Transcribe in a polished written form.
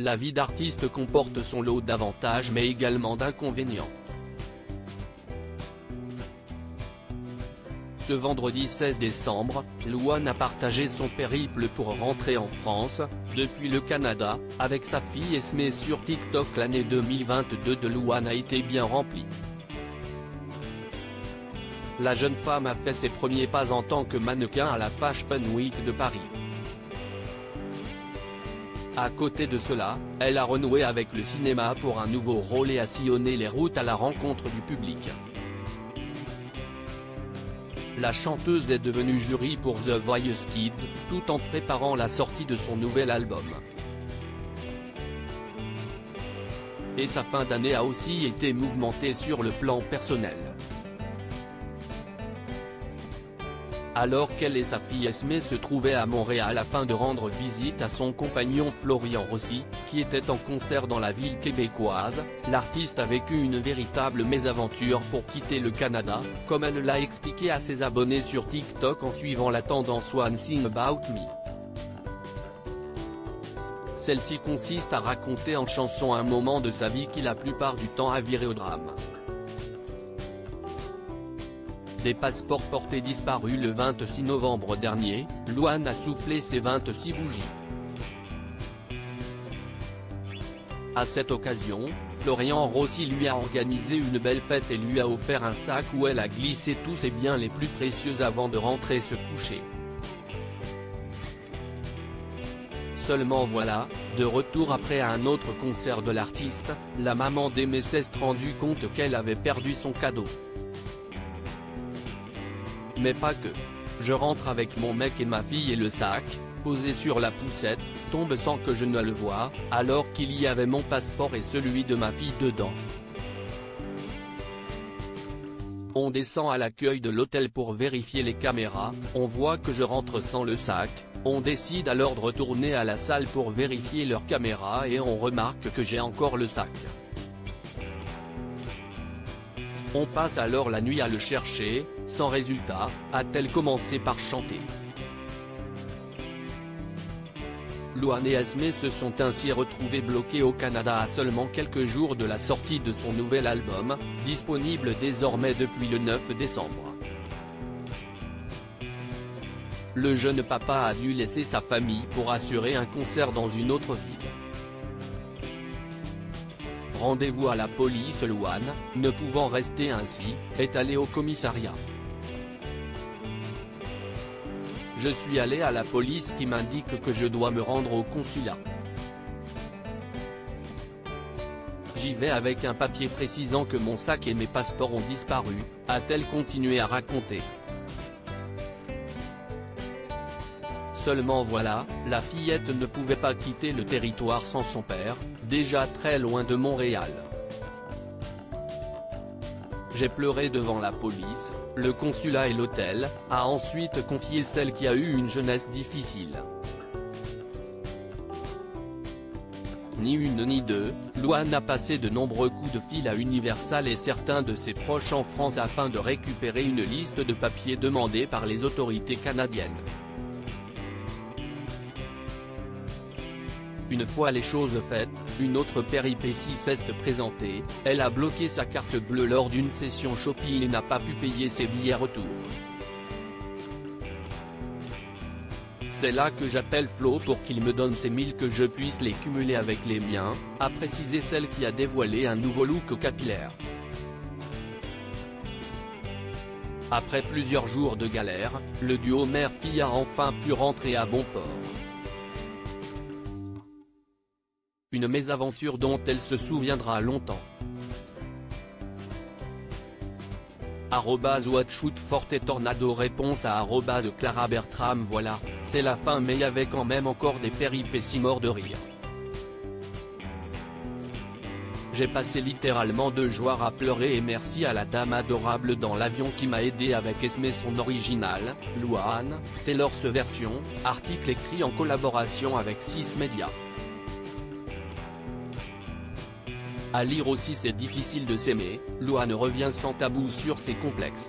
la vie d'artiste comporte son lot d'avantages mais également d'inconvénients. Ce vendredi 16 décembre, Louane a partagé son périple pour rentrer en France, depuis le Canada, avec sa fille Esmé sur TikTok. L'année 2022 de Louane a été bien remplie. La jeune femme a fait ses premiers pas en tant que mannequin à la Fashion Week de Paris. À côté de cela, elle a renoué avec le cinéma pour un nouveau rôle et a sillonné les routes à la rencontre du public. La chanteuse est devenue jury pour The Voice Kids, tout en préparant la sortie de son nouvel album. Et sa fin d'année a aussi été mouvementée sur le plan personnel. Alors qu'elle et sa fille Esmé se trouvaient à Montréal afin de rendre visite à son compagnon Florian Rossi, qui était en concert dans la ville québécoise, l'artiste a vécu une véritable mésaventure pour quitter le Canada, comme elle l'a expliqué à ses abonnés sur TikTok en suivant la tendance One Thing About Me. Celle-ci consiste à raconter en chanson un moment de sa vie qui la plupart du temps a viré au drame. Des passeports portés disparus le 26 novembre dernier, Louane a soufflé ses 26 bougies. À cette occasion, Florian Rossi lui a organisé une belle fête et lui a offert un sac où elle a glissé tous ses biens les plus précieux avant de rentrer se coucher. Seulement voilà, de retour après un autre concert de l'artiste, la maman d'Aimé s'est rendue compte qu'elle avait perdu son cadeau. Mais pas que. Je rentre avec mon mec et ma fille et le sac, posé sur la poussette, tombe sans que je ne le voie, alors qu'il y avait mon passeport et celui de ma fille dedans. On descend à l'accueil de l'hôtel pour vérifier les caméras, on voit que je rentre sans le sac, on décide alors de retourner à la salle pour vérifier leurs caméras et on remarque que j'ai encore le sac. On passe alors la nuit à le chercher, sans résultat, a-t-elle commencé par chanter. Louane et Esmé se sont ainsi retrouvés bloqués au Canada à seulement quelques jours de la sortie de son nouvel album, disponible désormais depuis le 9 décembre. Le jeune papa a dû laisser sa famille pour assurer un concert dans une autre ville. Rendez-vous à la police. Louane, ne pouvant rester ainsi, est allée au commissariat. Je suis allé à la police qui m'indique que je dois me rendre au consulat. J'y vais avec un papier précisant que mon sac et mes passeports ont disparu, a-t-elle continué à raconter. Seulement voilà, la fillette ne pouvait pas quitter le territoire sans son père, déjà très loin de Montréal. J'ai pleuré devant la police, le consulat et l'hôtel, a ensuite confié celle qui a eu une jeunesse difficile. Ni une ni deux, Louane a passé de nombreux coups de fil à Universal et certains de ses proches en France afin de récupérer une liste de papiers demandés par les autorités canadiennes. Une fois les choses faites, une autre péripétie s'est présentée, elle a bloqué sa carte bleue lors d'une session shopping et n'a pas pu payer ses billets retour. C'est là que j'appelle Flo pour qu'il me donne ses 1000 que je puisse les cumuler avec les miens, a précisé celle qui a dévoilé un nouveau look capillaire. Après plusieurs jours de galère, le duo mère-fille a enfin pu rentrer à bon port. Une mésaventure dont elle se souviendra longtemps. @WatchOutForTeTornado réponse à @Clara Bertram. Voilà, c'est la fin mais y avait quand même encore des péripéties morts de rire. J'ai passé littéralement 2 jours à pleurer et merci à la dame adorable dans l'avion qui m'a aidé avec Esmé. Son original, Louane, Taylor's version, article écrit en collaboration avec 6 médias. À lire aussi. C'est difficile de s'aimer, Louane revient sans tabou sur ses complexes.